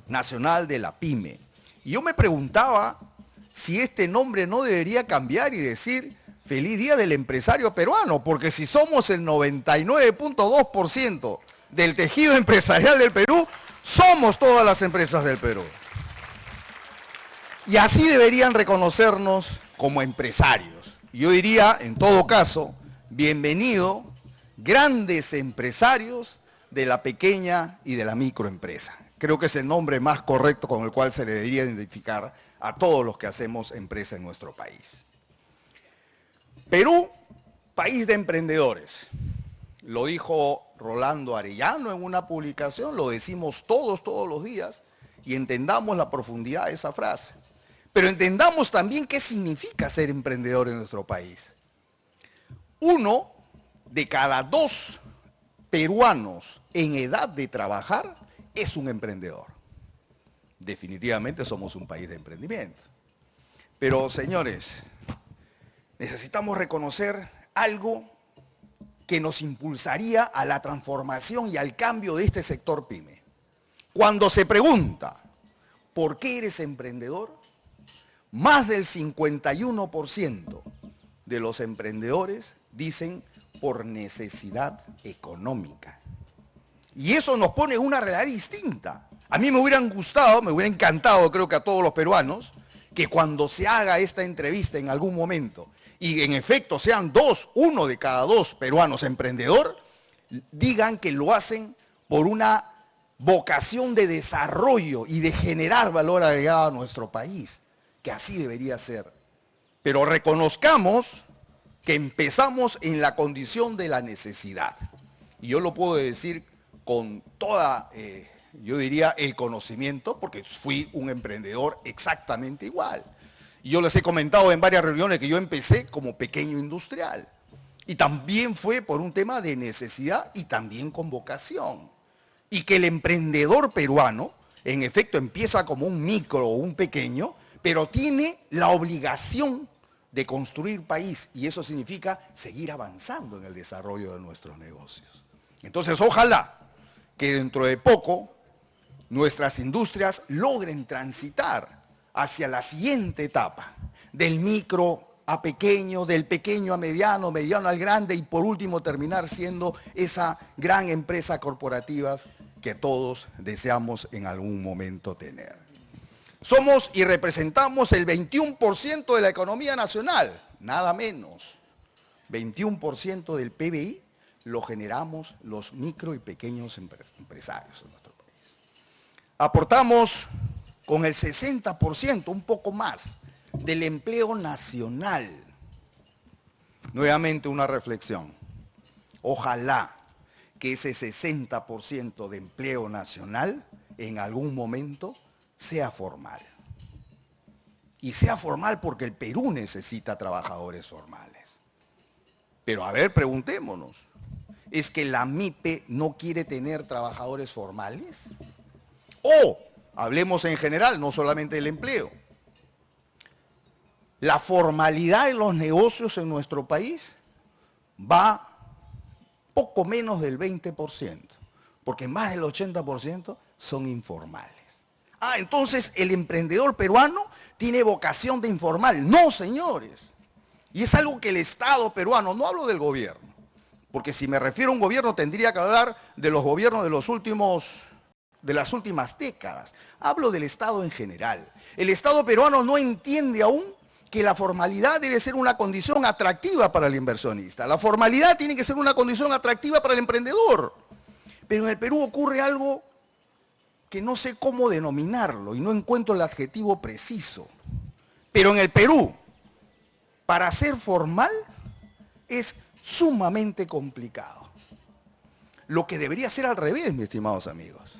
Nacional de la Pyme. Y yo me preguntaba si este nombre no debería cambiar y decir Feliz Día del Empresario Peruano, porque si somos el 99.2% del tejido empresarial del Perú, somos todas las empresas del Perú. Y así deberían reconocernos como empresarios. Yo diría, en todo caso, bienvenido, grandes empresarios de la pequeña y de la microempresa. Creo que es el nombre más correcto con el cual se le debería identificar a todos los que hacemos empresa en nuestro país. Perú, país de emprendedores. Lo dijo Rolando Arellano en una publicación, lo decimos todos los días, y entendamos la profundidad de esa frase. Pero entendamos también qué significa ser emprendedor en nuestro país. 1 de cada 2 peruanos en edad de trabajar es un emprendedor. Definitivamente somos un país de emprendimiento. Pero, señores, necesitamos reconocer algo que nos impulsaría a la transformación y al cambio de este sector pyme. Cuando se pregunta, ¿por qué eres emprendedor? Más del 51% de los emprendedores dicen por necesidad económica. Y eso nos pone en una realidad distinta. A mí me hubiera gustado, me hubiera encantado, creo que a todos los peruanos, que cuando se haga esta entrevista en algún momento, y en efecto sean 1 de cada 2 peruanos emprendedor, digan que lo hacen por una vocación de desarrollo y de generar valor agregado a nuestro país, que así debería ser. Pero reconozcamos que empezamos en la condición de la necesidad. Y yo lo puedo decir con toda, yo diría, el conocimiento, porque fui un emprendedor exactamente igual. Y yo les he comentado en varias reuniones que yo empecé como pequeño industrial. Y también fue por un tema de necesidad y también con vocación. Y que el emprendedor peruano, en efecto, empieza como un micro o un pequeño, pero tiene la obligación de construir país. Y eso significa seguir avanzando en el desarrollo de nuestros negocios. Entonces, ojalá que dentro de poco nuestras industrias logren transitar hacia la siguiente etapa, del micro a pequeño, del pequeño a mediano, mediano al grande, y por último terminar siendo esa gran empresa corporativa que todos deseamos en algún momento tener. Somos y representamos el 21% de la economía nacional, nada menos. 21% del PBI lo generamos los micro y pequeños empresarios en nuestro país. Aportamos con el 60%, un poco más, del empleo nacional. Nuevamente una reflexión. Ojalá que ese 60% de empleo nacional en algún momento sea formal. Y sea formal porque el Perú necesita trabajadores formales. Pero a ver, preguntémonos, ¿es que la MIPE no quiere tener trabajadores formales? O, hablemos en general, no solamente del empleo, la formalidad en los negocios en nuestro país va poco menos del 20%, porque más del 80% son informales. Ah, entonces el emprendedor peruano tiene vocación de informal. No, señores. Y es algo que el Estado peruano, no hablo del gobierno, porque si me refiero a un gobierno tendría que hablar de los gobiernos de las últimas décadas. Hablo del Estado en general. El Estado peruano no entiende aún que la formalidad debe ser una condición atractiva para el inversionista. La formalidad tiene que ser una condición atractiva para el emprendedor. Pero en el Perú ocurre algo que no sé cómo denominarlo y no encuentro el adjetivo preciso. Pero en el Perú, para ser formal, es sumamente complicado. Lo que debería ser al revés, mis estimados amigos.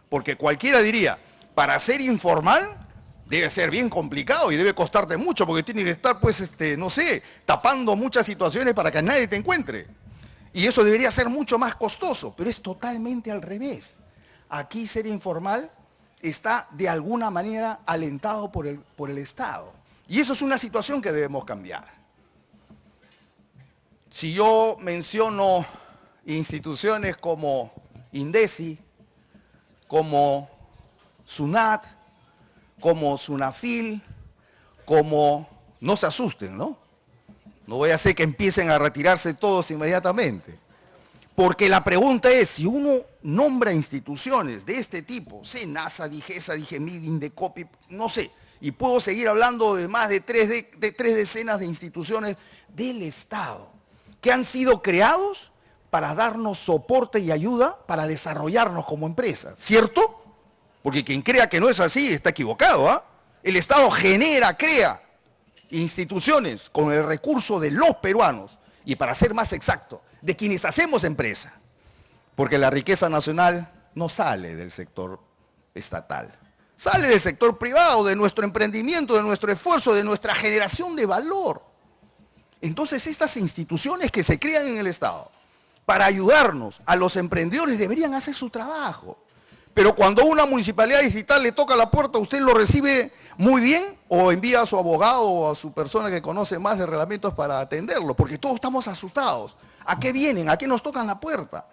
Porque cualquiera diría, para ser informal, debe ser bien complicado y debe costarte mucho, porque tienes que estar, pues, no sé, tapando muchas situaciones para que nadie te encuentre. Y eso debería ser mucho más costoso, pero es totalmente al revés. Aquí ser informal está de alguna manera alentado por el Estado. Y eso es una situación que debemos cambiar. Si yo menciono instituciones como INDECI, como SUNAT, como SUNAFIL, como, no se asusten, ¿no? No voy a hacer que empiecen a retirarse todos inmediatamente. Porque la pregunta es, si uno nombra instituciones de este tipo, SENASA, DIGESA, DIGEMID, INDECOPI, no sé, y puedo seguir hablando de más de tres decenas de instituciones del Estado que han sido creados para darnos soporte y ayuda para desarrollarnos como empresa, ¿cierto? Porque quien crea que no es así está equivocado, ¿ah? El Estado crea instituciones con el recurso de los peruanos y, para ser más exacto, de quienes hacemos empresa, porque la riqueza nacional no sale del sector estatal, sale del sector privado, de nuestro emprendimiento, de nuestro esfuerzo, de nuestra generación de valor. Entonces, estas instituciones que se crean en el Estado para ayudarnos a los emprendedores deberían hacer su trabajo. Pero cuando una municipalidad distrital le toca la puerta, ¿usted lo recibe muy bien o envía a su abogado o a su persona que conoce más de reglamentos para atenderlo? Porque todos estamos asustados. ¿A qué vienen? ¿A qué nos tocan la puerta?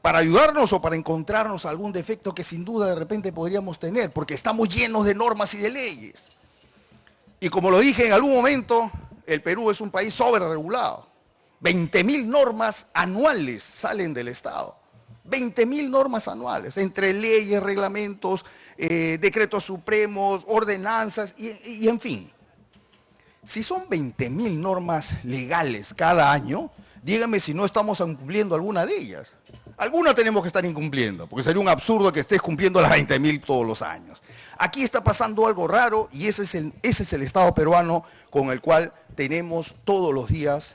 ¿Para ayudarnos o para encontrarnos algún defecto que sin duda de repente podríamos tener? Porque estamos llenos de normas y de leyes. Y como lo dije en algún momento, el Perú es un país sobreregulado. 20.000 normas anuales salen del Estado. 20.000 normas anuales, entre leyes, reglamentos, decretos supremos, ordenanzas y en fin. Si son 20.000 normas legales cada año, dígame si no estamos incumpliendo alguna de ellas. Alguna tenemos que estar incumpliendo, porque sería un absurdo que estés cumpliendo las 20.000 todos los años. Aquí está pasando algo raro y ese es el Estado peruano con el cual tenemos todos los días.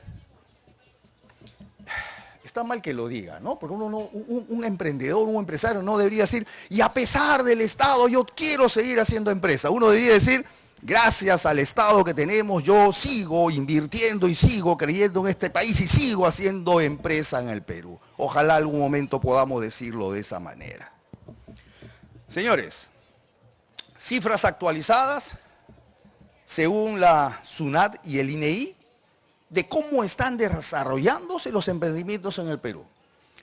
Está mal que lo diga, ¿no? Porque un emprendedor, un empresario no debería decir, y a pesar del Estado yo quiero seguir haciendo empresa. Uno debería decir, gracias al Estado que tenemos yo sigo invirtiendo y sigo creyendo en este país y sigo haciendo empresa en el Perú. Ojalá algún momento podamos decirlo de esa manera. Señores, cifras actualizadas según la SUNAT y el INEI, de cómo están desarrollándose los emprendimientos en el Perú.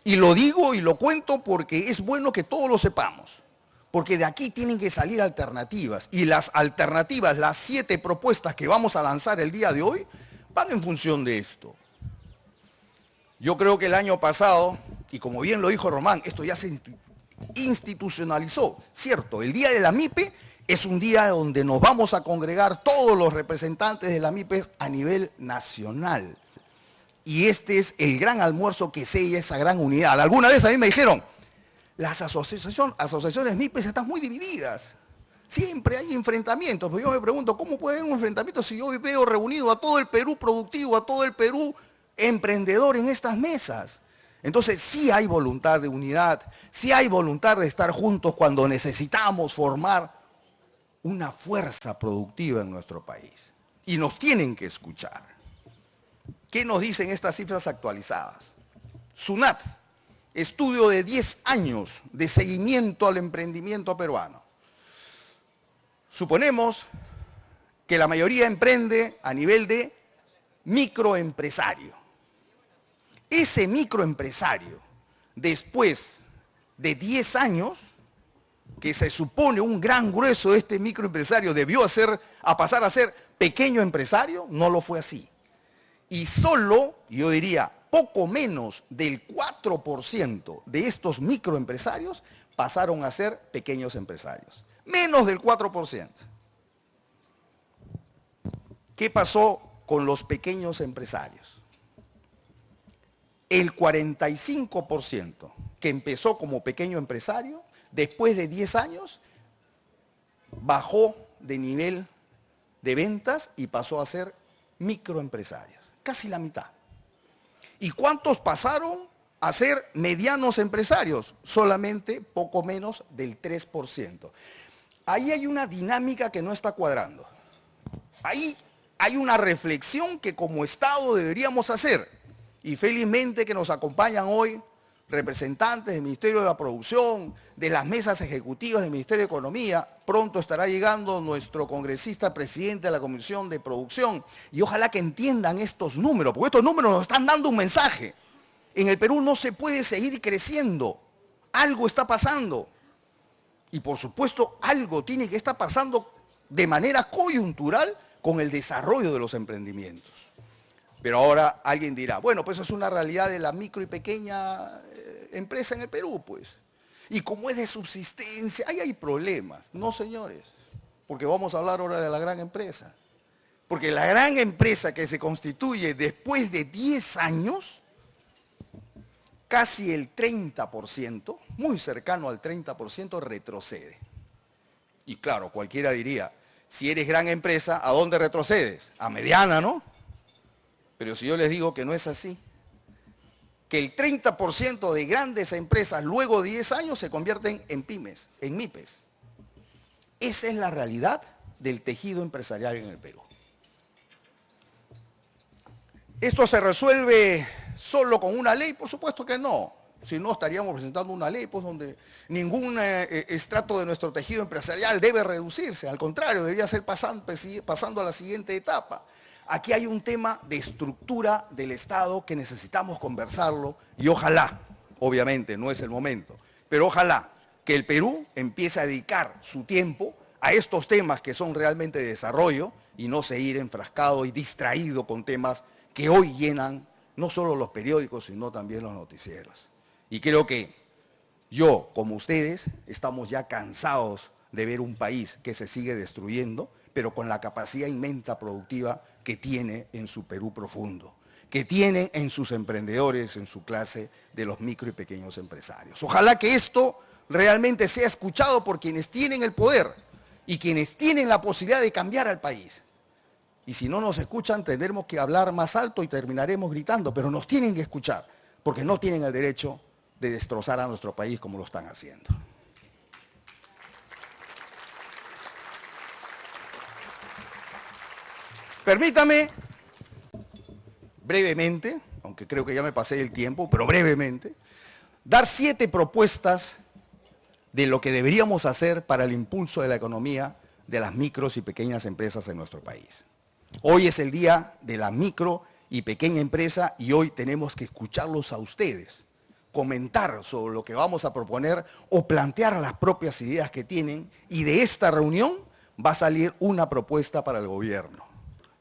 Y lo digo y lo cuento porque es bueno que todos lo sepamos, porque de aquí tienen que salir alternativas, y las alternativas, las 7 propuestas que vamos a lanzar el día de hoy, van en función de esto. Yo creo que el año pasado, y como bien lo dijo Román, esto ya se institucionalizó, ¿cierto? El día de la MIPE es un día donde nos vamos a congregar todos los representantes de la MIPE a nivel nacional. Y este es el gran almuerzo que sella esa gran unidad. Alguna vez a mí me dijeron, las asociaciones MIPE están muy divididas. Siempre hay enfrentamientos. Pero yo me pregunto, ¿cómo puede haber un enfrentamiento si yo veo reunido a todo el Perú productivo, a todo el Perú emprendedor en estas mesas? Entonces sí hay voluntad de unidad, sí hay voluntad de estar juntos cuando necesitamos formar una fuerza productiva en nuestro país. Y nos tienen que escuchar. ¿Qué nos dicen estas cifras actualizadas? SUNAT, estudio de 10 años de seguimiento al emprendimiento peruano. Suponemos que la mayoría emprende a nivel de microempresario. Ese microempresario, después de 10 años, que se supone un gran grueso de este microempresario debió pasar a ser pequeño empresario, no lo fue así. Y solo, yo diría, poco menos del 4% de estos microempresarios pasaron a ser pequeños empresarios. Menos del 4%. ¿Qué pasó con los pequeños empresarios? El 45% que empezó como pequeño empresario, después de 10 años, bajó de nivel de ventas y pasó a ser microempresarios. Casi la mitad. ¿Y cuántos pasaron a ser medianos empresarios? Solamente poco menos del 3%. Ahí hay una dinámica que no está cuadrando. Ahí hay una reflexión que como Estado deberíamos hacer. Y felizmente que nos acompañan hoy representantes del Ministerio de la Producción, de las mesas ejecutivas del Ministerio de Economía. Pronto estará llegando nuestro congresista presidente de la Comisión de Producción. Y ojalá que entiendan estos números, porque estos números nos están dando un mensaje. En el Perú no se puede seguir creciendo. Algo está pasando. Y por supuesto, algo tiene que estar pasando de manera coyuntural con el desarrollo de los emprendimientos. Pero ahora alguien dirá, bueno, pues es una realidad de la micro y pequeña empresa en el Perú, pues. Y como es de subsistencia, ahí hay problemas. No, señores, porque vamos a hablar ahora de la gran empresa. Porque la gran empresa que se constituye después de 10 años, casi el 30%, muy cercano al 30%, retrocede. Y claro, cualquiera diría, si eres gran empresa, ¿a dónde retrocedes? A mediana, ¿no? Pero si yo les digo que no es así, que el 30% de grandes empresas luego de 10 años se convierten en pymes, en MIPES. Esa es la realidad del tejido empresarial en el Perú. ¿Esto se resuelve solo con una ley? Por supuesto que no. Si no, estaríamos presentando una ley pues, donde ningún estrato de nuestro tejido empresarial debe reducirse. Al contrario, debería ser pasando a la siguiente etapa. Aquí hay un tema de estructura del Estado que necesitamos conversarlo y ojalá, obviamente no es el momento, pero ojalá que el Perú empiece a dedicar su tiempo a estos temas que son realmente de desarrollo y no seguir enfrascado y distraído con temas que hoy llenan no solo los periódicos, sino también los noticieros. Y creo que yo, como ustedes, estamos ya cansados de ver un país que se sigue destruyendo, pero con la capacidad inmensa productiva que tiene en su Perú profundo, que tiene en sus emprendedores, en su clase de los micro y pequeños empresarios. Ojalá que esto realmente sea escuchado por quienes tienen el poder y quienes tienen la posibilidad de cambiar al país. Y si no nos escuchan, tendremos que hablar más alto y terminaremos gritando, pero nos tienen que escuchar, porque no tienen el derecho de destrozar a nuestro país como lo están haciendo. Permítame, brevemente, aunque creo que ya me pasé el tiempo, pero brevemente, dar 7 propuestas de lo que deberíamos hacer para el impulso de la economía de las micros y pequeñas empresas en nuestro país. Hoy es el día de la micro y pequeña empresa y hoy tenemos que escucharlos a ustedes, comentar sobre lo que vamos a proponer o plantear las propias ideas que tienen y de esta reunión va a salir una propuesta para el gobierno.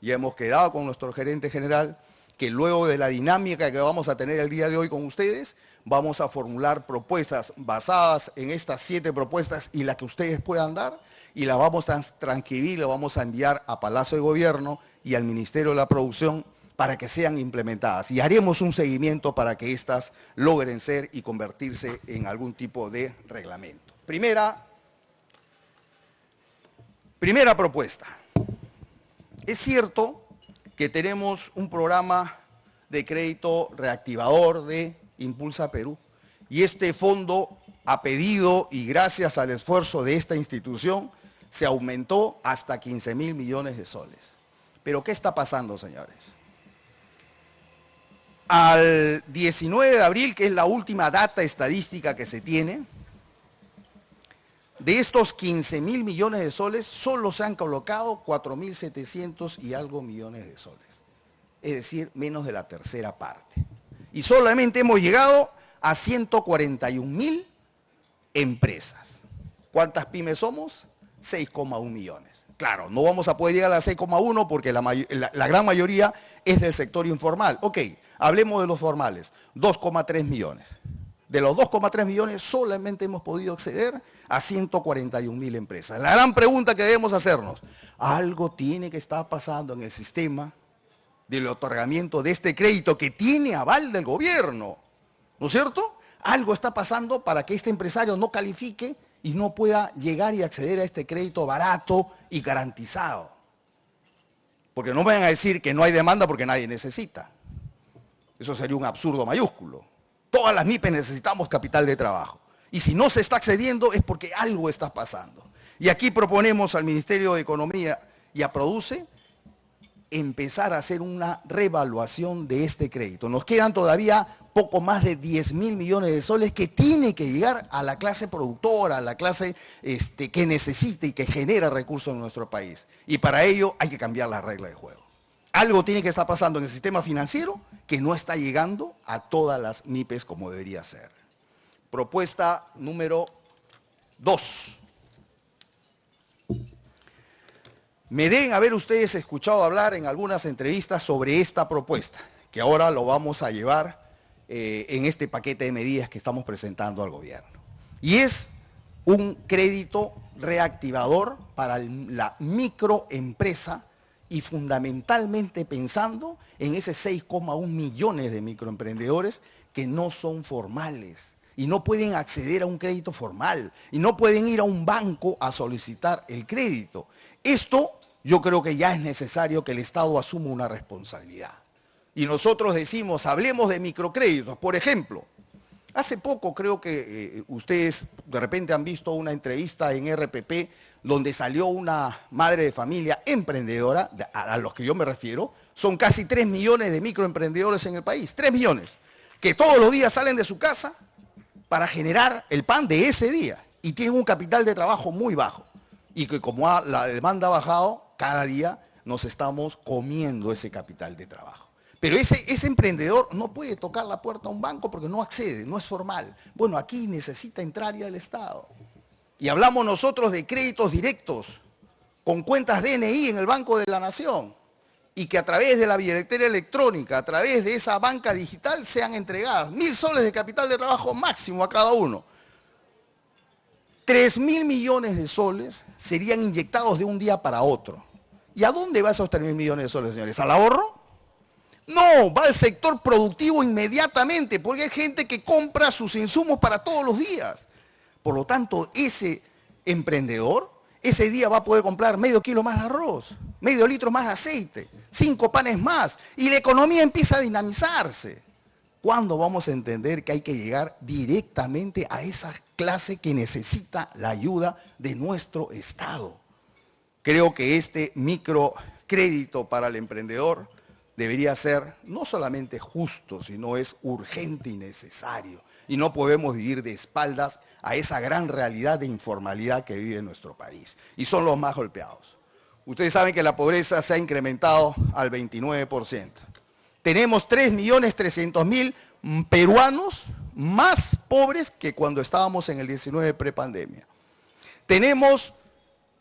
Ya hemos quedado con nuestro gerente general que luego de la dinámica que vamos a tener el día de hoy con ustedes, vamos a formular propuestas basadas en estas 7 propuestas y las que ustedes puedan dar y las vamos a transcribir, las vamos a enviar a Palacio de Gobierno y al Ministerio de la Producción para que sean implementadas. Y haremos un seguimiento para que éstas logren ser y convertirse en algún tipo de reglamento. Primera propuesta. Es cierto que tenemos un programa de crédito reactivador de Impulsa Perú y este fondo, a pedido y gracias al esfuerzo de esta institución, se aumentó hasta 15.000 millones de soles. Pero ¿qué está pasando, señores? Al 19 de abril, que es la última data estadística que se tiene, de estos 15.000 millones de soles, solo se han colocado 4.700 y algo millones de soles. Es decir, menos de la tercera parte. Y solamente hemos llegado a 141.000 empresas. ¿Cuántas pymes somos? 6,1 millones. Claro, no vamos a poder llegar a las 6,1 porque la gran mayoría es del sector informal. Ok, hablemos de los formales, 2,3 millones. De los 2,3 millones solamente hemos podido acceder a 141.000 empresas. La gran pregunta que debemos hacernos, algo tiene que estar pasando en el sistema del otorgamiento de este crédito que tiene aval del gobierno, ¿no es cierto? Algo está pasando para que este empresario no califique y no pueda llegar y acceder a este crédito barato y garantizado. Porque no vayan a decir que no hay demanda porque nadie necesita. Eso sería un absurdo mayúsculo. Todas las MIPES necesitamos capital de trabajo. Y si no se está accediendo es porque algo está pasando. Y aquí proponemos al Ministerio de Economía y a Produce empezar a hacer una revaluación de este crédito. Nos quedan todavía poco más de 10.000 millones de soles que tiene que llegar a la clase productora, a la clase que necesita y que genera recursos en nuestro país. Y para ello hay que cambiar la regla de juego. Algo tiene que estar pasando en el sistema financiero que no está llegando a todas las MIPES como debería ser. Propuesta número 2. Me deben haber ustedes escuchado hablar en algunas entrevistas sobre esta propuesta, que ahora lo vamos a llevar en este paquete de medidas que estamos presentando al gobierno. Y es un crédito reactivador para la microempresa y fundamentalmente pensando en ese 6,1 millones de microemprendedores que no son formales y no pueden acceder a un crédito formal y no pueden ir a un banco a solicitar el crédito. Esto yo creo que ya es necesario que el Estado asuma una responsabilidad. Y nosotros decimos, hablemos de microcréditos. Por ejemplo, hace poco creo que ustedes de repente han visto una entrevista en RPP donde salió una madre de familia emprendedora, a los que yo me refiero, son casi 3 millones de microemprendedores en el país, 3 millones, que todos los días salen de su casa para generar el pan de ese día y tienen un capital de trabajo muy bajo y que como la demanda ha bajado, cada día nos estamos comiendo ese capital de trabajo. Pero ese emprendedor no puede tocar la puerta a un banco porque no accede, no es formal. Bueno, aquí necesita entrar ya el Estado. Y hablamos nosotros de créditos directos con cuentas DNI en el Banco de la Nación y que a través de la billetera electrónica, a través de esa banca digital, sean entregadas 1.000 soles de capital de trabajo máximo a cada uno. 3.000 millones de soles serían inyectados de un día para otro. ¿Y a dónde va esos 3.000 millones de soles, señores? ¿Al ahorro? No, va al sector productivo inmediatamente, porque hay gente que compra sus insumos para todos los días. Por lo tanto, ese emprendedor, ese día va a poder comprar medio kilo más de arroz, medio litro más de aceite, 5 panes más, y la economía empieza a dinamizarse. ¿Cuándo vamos a entender que hay que llegar directamente a esa clase que necesita la ayuda de nuestro Estado? Creo que este microcrédito para el emprendedor debería ser no solamente justo, sino es urgente y necesario. Y no podemos vivir de espaldas a esa gran realidad de informalidad que vive nuestro país. Y son los más golpeados. Ustedes saben que la pobreza se ha incrementado al 29%. Tenemos 3.300.000 peruanos más pobres que cuando estábamos en el 19 prepandemia. Tenemos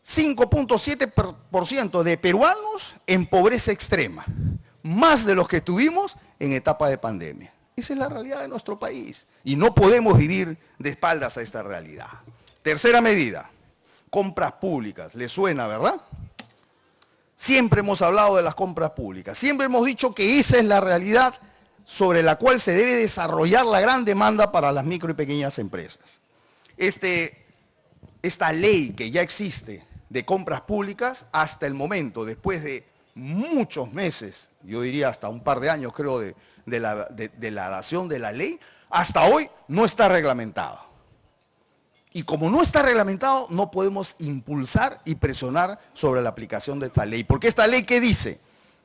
5.7% de peruanos en pobreza extrema, más de los que tuvimos en etapa de pandemia. Esa es la realidad de nuestro país y no podemos vivir de espaldas a esta realidad. Tercera medida, compras públicas. ¿Les suena, verdad? Siempre hemos hablado de las compras públicas, siempre hemos dicho que esa es la realidad sobre la cual se debe desarrollar la gran demanda para las micro y pequeñas empresas. Esta ley que ya existe de compras públicas, hasta el momento, después de muchos meses, yo diría hasta un par de años creo de la dación de la ley, hasta hoy no está reglamentado. Y como no está reglamentado, no podemos impulsar y presionar sobre la aplicación de esta ley. Porque esta ley, ¿qué dice?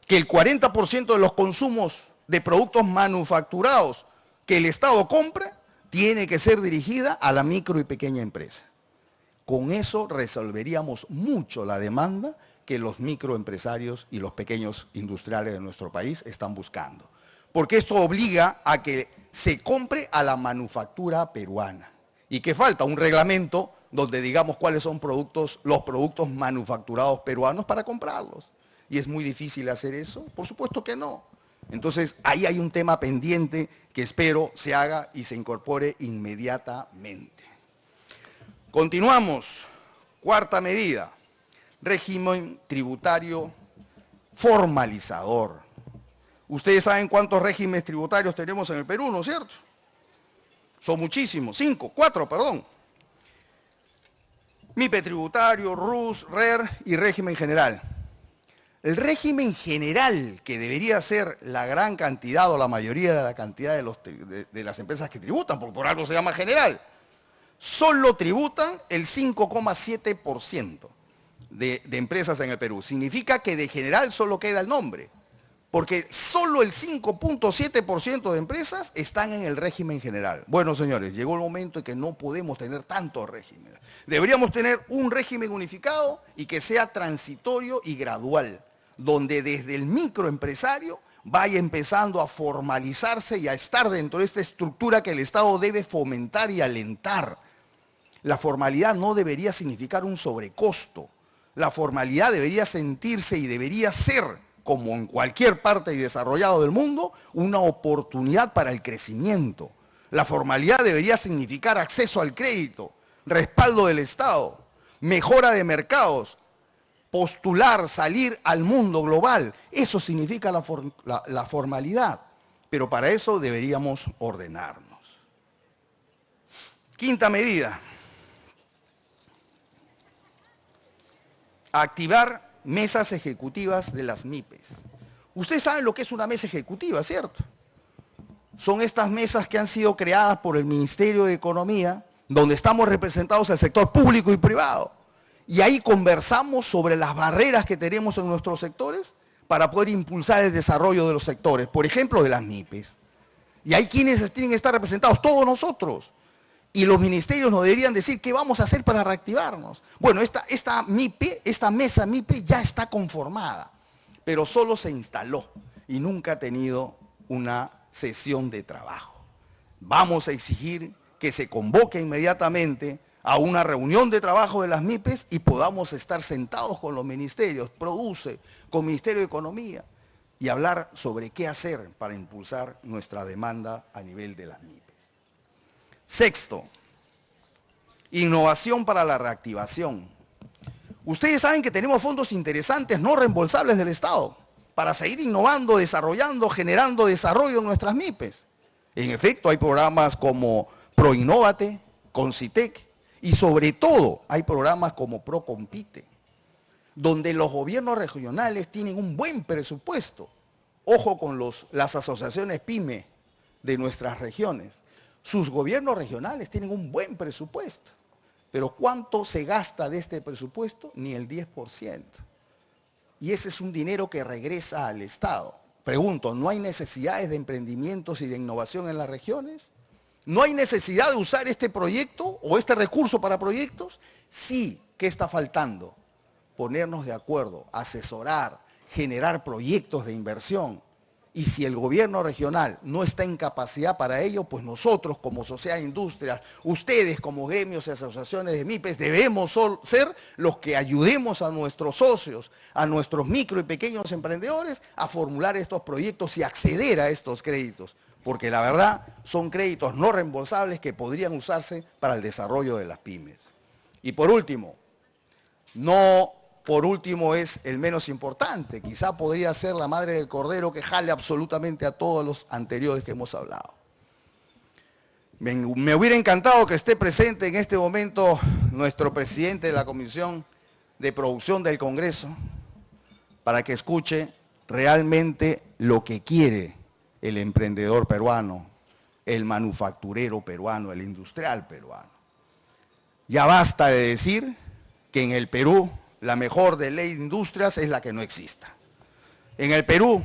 Que el 40% de los consumos de productos manufacturados que el Estado compre tiene que ser dirigida a la micro y pequeña empresa. Con eso resolveríamos mucho la demanda que los microempresarios y los pequeños industriales de nuestro país están buscando. Porque esto obliga a que se compre a la manufactura peruana. ¿Y qué falta? Un reglamento donde digamos cuáles son los productos manufacturados peruanos para comprarlos. ¿Y es muy difícil hacer eso? Por supuesto que no. Entonces, ahí hay un tema pendiente que espero se haga y se incorpore inmediatamente. Continuamos. Cuarta medida. Régimen tributario formalizador. Ustedes saben cuántos regímenes tributarios tenemos en el Perú, ¿no es cierto? Son muchísimos, 4, perdón. MIPE tributario, RUS, RER y régimen general. El régimen general, que debería ser la gran cantidad o la mayoría de la cantidad de las empresas que tributan, porque por algo se llama general, solo tributan el 5,7% de empresas en el Perú. Significa que de general solo queda el nombre, porque solo el 5,7% de empresas están en el régimen general. Bueno, señores, llegó el momento en que no podemos tener tantos regímenes. Deberíamos tener un régimen unificado y que sea transitorio y gradual, donde desde el microempresario vaya empezando a formalizarse y a estar dentro de esta estructura que el Estado debe fomentar y alentar. La formalidad no debería significar un sobrecosto, La formalidad debería sentirse y debería ser, como en cualquier parte desarrollado del mundo, una oportunidad para el crecimiento. La formalidad debería significar acceso al crédito, respaldo del Estado, mejora de mercados, postular, salir al mundo global. Eso significa la formalidad. Pero para eso deberíamos ordenarnos. Quinta medida. Activar mesas ejecutivas de las MIPES. Ustedes saben lo que es una mesa ejecutiva, ¿cierto? Son estas mesas que han sido creadas por el Ministerio de Economía, donde estamos representados el sector público y privado. Y ahí conversamos sobre las barreras que tenemos en nuestros sectores para poder impulsar el desarrollo de los sectores, por ejemplo, de las MIPES. Y hay quienes tienen que estar representados, todos nosotros. Y los ministerios nos deberían decir qué vamos a hacer para reactivarnos. Bueno, esta mesa MIPE ya está conformada, pero solo se instaló y nunca ha tenido una sesión de trabajo. Vamos a exigir que se convoque inmediatamente a una reunión de trabajo de las MIPES y podamos estar sentados con los ministerios, con Ministerio de Economía, y hablar sobre qué hacer para impulsar nuestra demanda a nivel de las MIPES. Sexto, innovación para la reactivación. Ustedes saben que tenemos fondos interesantes no reembolsables del Estado para seguir innovando, desarrollando, generando desarrollo en nuestras MIPES. En efecto, hay programas como ProInnovate, Concitec, y sobre todo hay programas como ProCompite, donde los gobiernos regionales tienen un buen presupuesto. Ojo con las asociaciones PYME de nuestras regiones. Sus gobiernos regionales tienen un buen presupuesto, pero ¿cuánto se gasta de este presupuesto? Ni el 10%. Y ese es un dinero que regresa al Estado. Pregunto, ¿no hay necesidades de emprendimientos y de innovación en las regiones? ¿No hay necesidad de usar este proyecto o este recurso para proyectos? Sí, ¿qué está faltando? Ponernos de acuerdo, asesorar, generar proyectos de inversión. Y si el gobierno regional no está en capacidad para ello, pues nosotros como Sociedad de Industrias, ustedes como gremios y asociaciones de MIPES, debemos ser los que ayudemos a nuestros socios, a nuestros micro y pequeños emprendedores a formular estos proyectos y acceder a estos créditos. Porque la verdad son créditos no reembolsables que podrían usarse para el desarrollo de las pymes. Y por último, es el menos importante, quizá podría ser la madre del cordero que jale absolutamente a todos los anteriores que hemos hablado. Me hubiera encantado que esté presente en este momento nuestro presidente de la Comisión de Producción del Congreso para que escuche realmente lo que quiere el emprendedor peruano, el manufacturero peruano, el industrial peruano. Ya basta de decir que en el Perú la mejor de ley de industrias es la que no exista. En el Perú,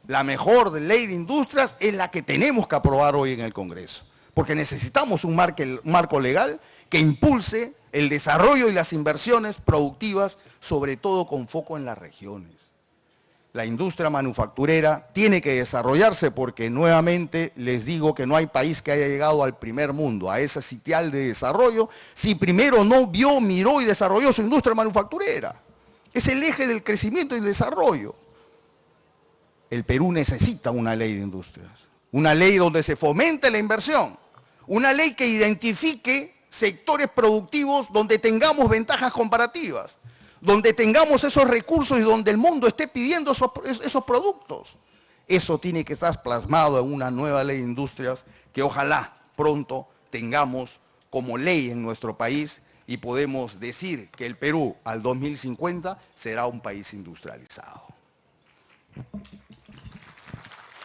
la mejor de ley de industrias es la que tenemos que aprobar hoy en el Congreso, porque necesitamos un marco legal que impulse el desarrollo y las inversiones productivas, sobre todo con foco en las regiones. La industria manufacturera tiene que desarrollarse porque nuevamente les digo que no hay país que haya llegado al primer mundo, a ese sitial de desarrollo, si primero no vio, miró y desarrolló su industria manufacturera. Es el eje del crecimiento y el desarrollo. El Perú necesita una ley de industrias, una ley donde se fomente la inversión, una ley que identifique sectores productivos donde tengamos ventajas comparativas, donde tengamos esos recursos y donde el mundo esté pidiendo esos productos. Eso tiene que estar plasmado en una nueva ley de industrias que ojalá pronto tengamos como ley en nuestro país y podemos decir que el Perú al 2050 será un país industrializado.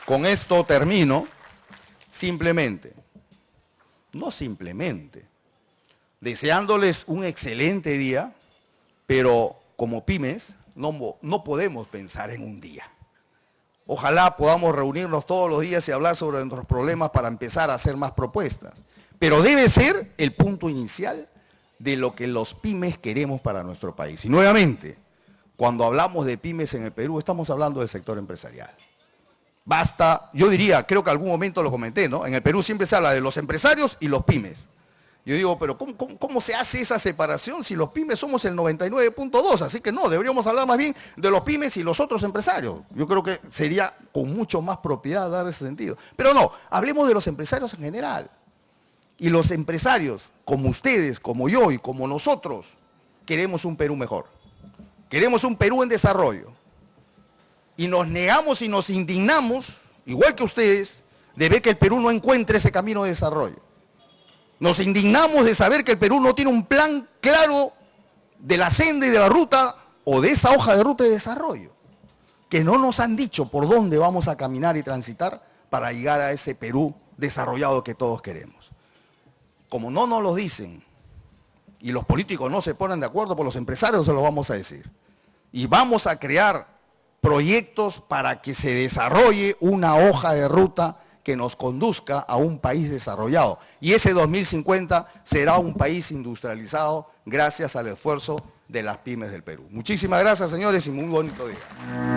Con esto termino, deseándoles un excelente día. Pero como pymes no podemos pensar en un día. Ojalá podamos reunirnos todos los días y hablar sobre nuestros problemas para empezar a hacer más propuestas. Pero debe ser el punto inicial de lo que los pymes queremos para nuestro país. Y nuevamente, cuando hablamos de pymes en el Perú, estamos hablando del sector empresarial. Basta, yo diría, creo que algún momento lo comenté, ¿no? En el Perú siempre se habla de los empresarios y los pymes. Yo digo, pero ¿cómo se hace esa separación si los pymes somos el 99.2? Así que no, deberíamos hablar más bien de los pymes y los otros empresarios. Yo creo que sería con mucho más propiedad dar ese sentido. Pero no, hablemos de los empresarios en general. Y los empresarios, como ustedes, como yo y como nosotros, queremos un Perú mejor. Queremos un Perú en desarrollo. Y nos negamos y nos indignamos, igual que ustedes, de ver que el Perú no encuentre ese camino de desarrollo. Nos indignamos de saber que el Perú no tiene un plan claro de la senda y de la ruta o de esa hoja de ruta de desarrollo. Que no nos han dicho por dónde vamos a caminar y transitar para llegar a ese Perú desarrollado que todos queremos. Como no nos lo dicen y los políticos no se ponen de acuerdo, por los empresarios se lo vamos a decir. Y vamos a crear proyectos para que se desarrolle una hoja de ruta que nos conduzca a un país desarrollado. Y ese 2050 será un país industrializado gracias al esfuerzo de las pymes del Perú. Muchísimas gracias, señores, y muy bonito día.